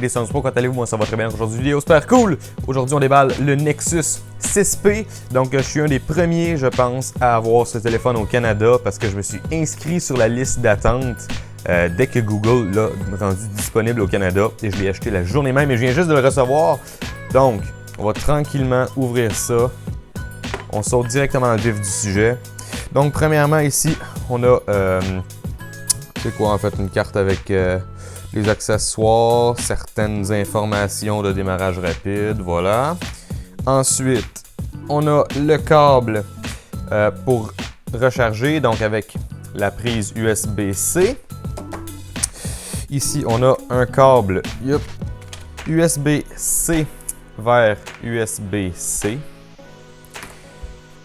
des Sons Pro, quand allez-vous? Moi ça va très bien. Aujourd'hui, vidéo super cool! Aujourd'hui on déballe le Nexus 6P. Donc je suis un des premiers, je pense, à avoir ce téléphone au Canada parce que je me suis inscrit sur la liste d'attente dès que Google l'a rendu disponible au Canada et je l'ai acheté la journée même et je viens juste de le recevoir. Donc on va tranquillement ouvrir ça. On saute directement dans le vif du sujet. Donc premièrement ici, on a c'est quoi en fait, une carte avec les accessoires, certaines informations de démarrage rapide, voilà. Ensuite, on a le câble pour recharger, donc avec la prise USB-C. Ici, on a un câble USB-C vers USB-C.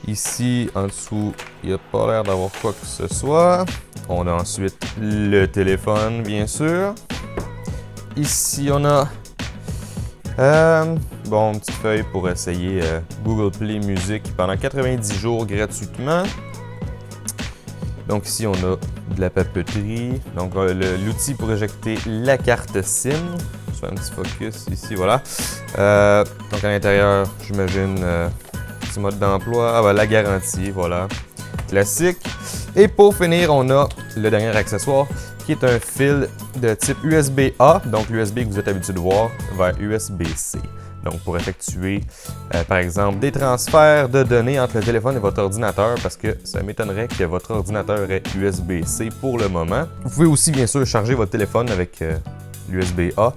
Ici, en dessous, il n'y a pas l'air d'avoir quoi que ce soit. On a ensuite le téléphone, bien sûr. Ici, on a une petite feuille pour essayer Google Play Music pendant 90 jours gratuitement. Donc ici, on a de la papeterie. Donc l'outil pour éjecter la carte SIM. Je vais faire un petit focus ici, voilà. Donc à l'intérieur, j'imagine, petit mode d'emploi, la garantie, voilà. Classique. Et pour finir, on a le dernier accessoire qui est un fil de type USB-A, donc l'USB que vous êtes habitué de voir, vers USB-C. Donc pour effectuer, par exemple, des transferts de données entre le téléphone et votre ordinateur, parce que ça m'étonnerait que votre ordinateur ait USB-C pour le moment. Vous pouvez aussi, bien sûr, charger votre téléphone avec l'USB-A,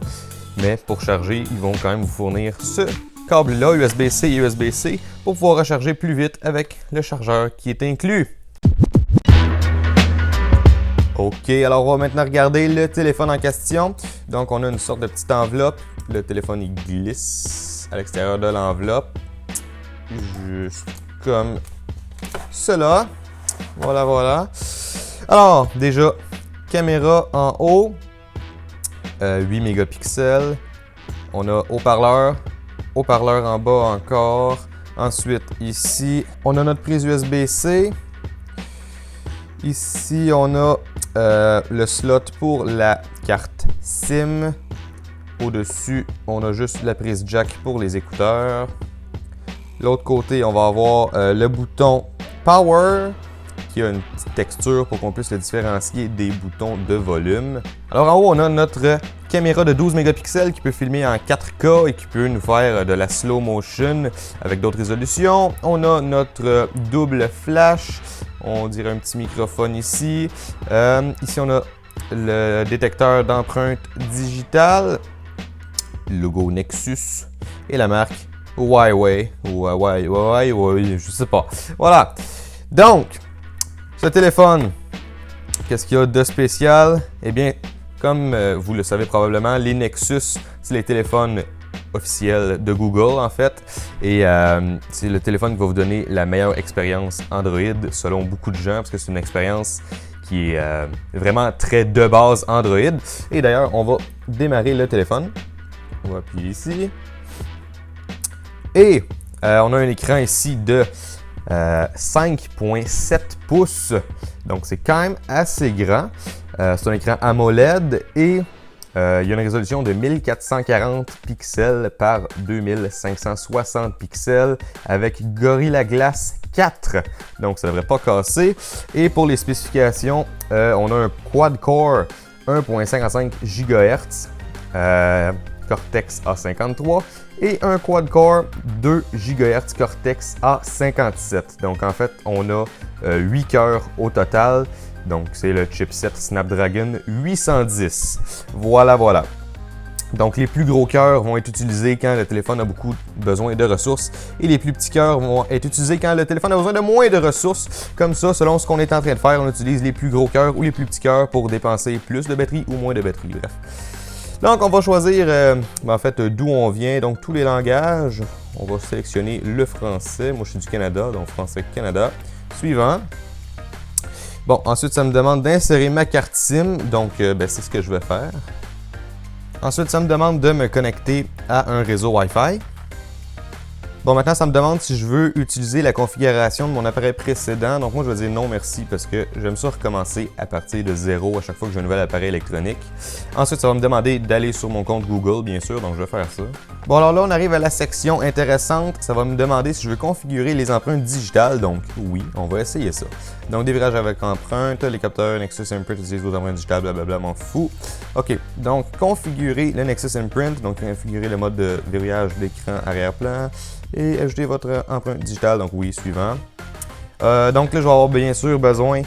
mais pour charger, ils vont quand même vous fournir ce câble-là, USB-C et USB-C, pour pouvoir recharger plus vite avec le chargeur qui est inclus. Ok, alors on va maintenant regarder le téléphone en question. Donc on a une sorte de petite enveloppe. Le téléphone il glisse à l'extérieur de l'enveloppe. Juste comme cela. Voilà, voilà. Alors, déjà, caméra en haut. 8 mégapixels. On a haut-parleur. Haut-parleur en bas encore. Ensuite, ici, on a notre prise USB-C. Ici, on a le slot pour la carte SIM. Au-dessus, on a juste la prise jack pour les écouteurs. L'autre côté, on va avoir le bouton Power qui a une petite texture pour qu'on puisse le différencier des boutons de volume. Alors en haut, on a notre caméra de 12 mégapixels qui peut filmer en 4K et qui peut nous faire de la slow motion avec d'autres résolutions. On a notre double flash. On dirait un petit microphone ici. Ici, on a le détecteur d'empreinte digitale, le logo Nexus et la marque Huawei. Huawei, je sais pas. Voilà. Donc, ce téléphone, qu'est-ce qu'il y a de spécial? Eh bien, comme vous le savez probablement, les Nexus, c'est les téléphones officiel de Google en fait et c'est le téléphone qui va vous donner la meilleure expérience Android selon beaucoup de gens parce que c'est une expérience qui est vraiment très de base Android. Et d'ailleurs, on va démarrer le téléphone. On va appuyer ici. Et on a un écran ici de 5.7 pouces. Donc c'est quand même assez grand. C'est un écran AMOLED et il y a une résolution de 1440 pixels par 2560 pixels avec Gorilla Glass 4. Donc ça ne devrait pas casser. Et pour les spécifications, on a un quad-core 1.55 GHz, Cortex A53 et un quad-core 2 GHz Cortex A57. Donc en fait, on a 8 cœurs au total. Donc, c'est le chipset Snapdragon 810. Voilà, voilà. Donc, les plus gros cœurs vont être utilisés quand le téléphone a beaucoup besoin de ressources et les plus petits cœurs vont être utilisés quand le téléphone a besoin de moins de ressources. Comme ça, selon ce qu'on est en train de faire, on utilise les plus gros cœurs ou les plus petits cœurs pour dépenser plus de batterie ou moins de batterie. Bref. Donc, on va choisir en fait d'où on vient. Donc, tous les langages. On va sélectionner le français. Moi, je suis du Canada, donc français Canada. Suivant. Bon, ensuite, ça me demande d'insérer ma carte SIM, donc c'est ce que je vais faire. Ensuite, ça me demande de me connecter à un réseau Wi-Fi. Bon, maintenant, ça me demande si je veux utiliser la configuration de mon appareil précédent. Donc, moi, je vais dire non merci parce que j'aime ça recommencer à partir de zéro à chaque fois que j'ai un nouvel appareil électronique. Ensuite, ça va me demander d'aller sur mon compte Google, bien sûr, donc je vais faire ça. Bon, alors là, on arrive à la section intéressante. Ça va me demander si je veux configurer les empreintes digitales. Donc, oui, on va essayer ça. Donc, déverrouillage avec empreinte, les capteurs Nexus Imprint utilisent vos empreintes digitales, blablabla, m'en fous. OK, donc, configurer le Nexus Imprint. Donc, configurer le mode de verrouillage d'écran arrière-plan. Et ajouter votre empreinte digitale, donc oui, suivant. Donc là, je vais avoir bien sûr besoin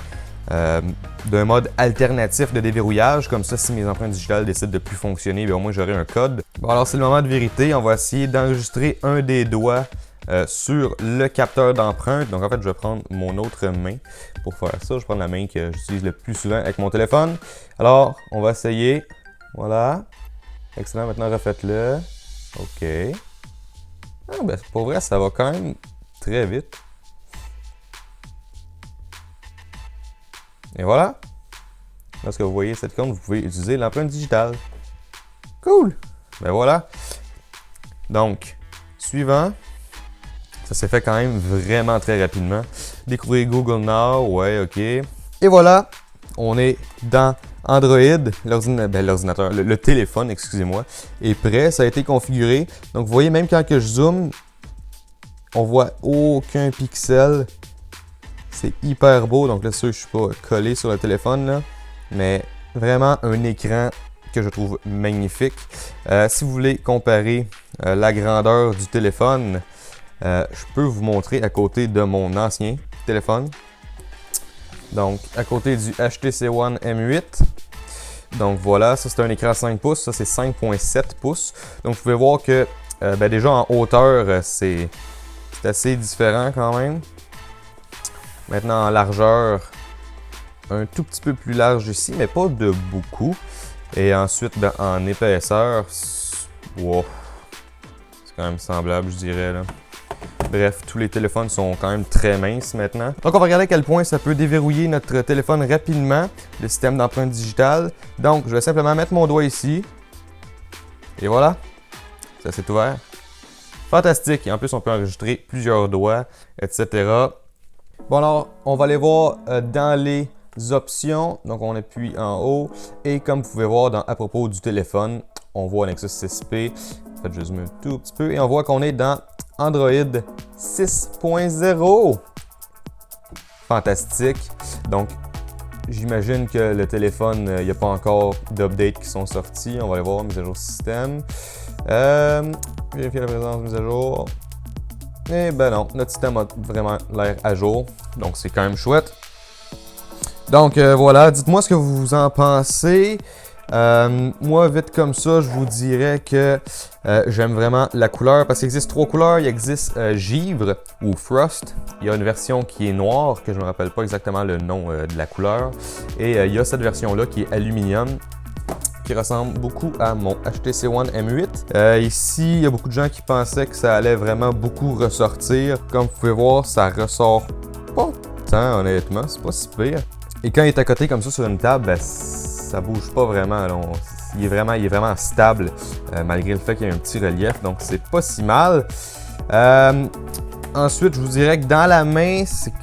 d'un mode alternatif de déverrouillage, comme ça, si mes empreintes digitales décident de plus fonctionner, bien, au moins j'aurai un code. Bon, alors c'est le moment de vérité, on va essayer d'enregistrer un des doigts sur le capteur d'empreinte. Donc en fait, je vais prendre mon autre main pour faire ça. Je vais prendre la main que j'utilise le plus souvent avec mon téléphone. Alors, on va essayer. Voilà. Excellent, maintenant refaites-le. OK. Ah ben, pour vrai, ça va quand même très vite. Et voilà. Lorsque vous voyez cette icône, vous pouvez utiliser l'empreinte digitale. Cool! Ben voilà. Donc, suivant. Ça s'est fait quand même vraiment très rapidement. Découvrir Google Now, ouais, OK. Et voilà, on est dans Android, l'ordinateur, le téléphone, excusez-moi, est prêt, ça a été configuré. Donc, vous voyez, même quand que je zoome, on voit aucun pixel. C'est hyper beau. Donc là, je ne suis pas collé sur le téléphone, là, mais vraiment un écran que je trouve magnifique. Si vous voulez comparer la grandeur du téléphone, je peux vous montrer à côté de mon ancien téléphone. Donc, à côté du HTC One M8. Donc voilà, ça c'est un écran 5 pouces, ça c'est 5.7 pouces. Donc vous pouvez voir que déjà en hauteur, c'est assez différent quand même. Maintenant en largeur, un tout petit peu plus large ici, mais pas de beaucoup. Et ensuite en épaisseur, wow, c'est quand même semblable, je dirais là. Bref, tous les téléphones sont quand même très minces maintenant. Donc on va regarder à quel point ça peut déverrouiller notre téléphone rapidement, le système d'empreinte digitale. Donc je vais simplement mettre mon doigt ici. Et voilà, ça s'est ouvert. Fantastique, et en plus on peut enregistrer plusieurs doigts, etc. Bon alors, on va aller voir dans les options. Donc on appuie en haut. Et comme vous pouvez voir à propos du téléphone, on voit Nexus 6P. En fait, je zoome un tout petit peu et on voit qu'on est dans Android 6.0. Fantastique. Donc, j'imagine que le téléphone, il n'y a pas encore d'updates qui sont sortis. On va aller voir, mise à jour système. Vérifier la présence de mise à jour. Eh ben non, notre système a vraiment l'air à jour. Donc, c'est quand même chouette. Donc, voilà. Dites-moi ce que vous en pensez. Moi, vite comme ça, je vous dirais que j'aime vraiment la couleur parce qu'il existe trois couleurs. Il existe Givre ou Frost. Il y a une version qui est noire, que je ne me rappelle pas exactement le nom de la couleur. Et il y a cette version-là qui est aluminium, qui ressemble beaucoup à mon HTC One M8. Ici, il y a beaucoup de gens qui pensaient que ça allait vraiment beaucoup ressortir. Comme vous pouvez voir, ça ressort pas tant, honnêtement. C'est pas si pire. Et quand il est à côté comme ça sur une table, ben, ça bouge pas vraiment. Là. Il est vraiment stable, malgré le fait qu'il y a un petit relief. Donc, c'est pas si mal. Ensuite, je vous dirais que dans la main, c'est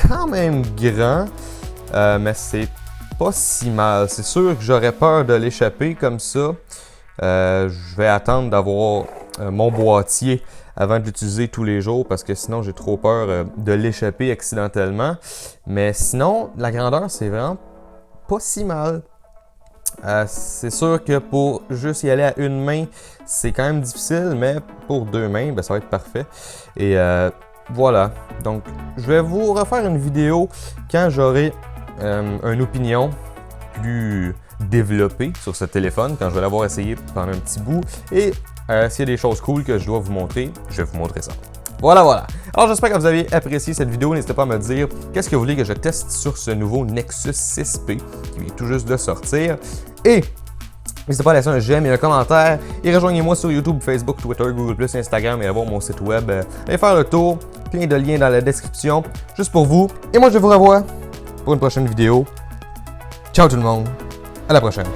quand même grand, mais c'est pas si mal. C'est sûr que j'aurais peur de l'échapper comme ça. Je vais attendre d'avoir mon boîtier avant de l'utiliser tous les jours parce que sinon j'ai trop peur de l'échapper accidentellement. Mais sinon, la grandeur, c'est vraiment pas si mal. C'est sûr que pour juste y aller à une main, c'est quand même difficile, mais pour deux mains, ben, ça va être parfait. Et voilà. Donc, je vais vous refaire une vidéo quand j'aurai une opinion plus développée sur ce téléphone, quand je vais l'avoir essayé pendant un petit bout. Et s'il y a des choses cool que je dois vous montrer, je vais vous montrer ça. Voilà. Alors, j'espère que vous avez apprécié cette vidéo. N'hésitez pas à me dire qu'est-ce que vous voulez que je teste sur ce nouveau Nexus 6P qui vient tout juste de sortir. Et n'hésitez pas à laisser un j'aime et un commentaire. Et rejoignez-moi sur YouTube, Facebook, Twitter, Google+, Instagram et à voir mon site web. Allez faire le tour. Plein de liens dans la description, juste pour vous. Et moi, je vous revois pour une prochaine vidéo. Ciao tout le monde. À la prochaine.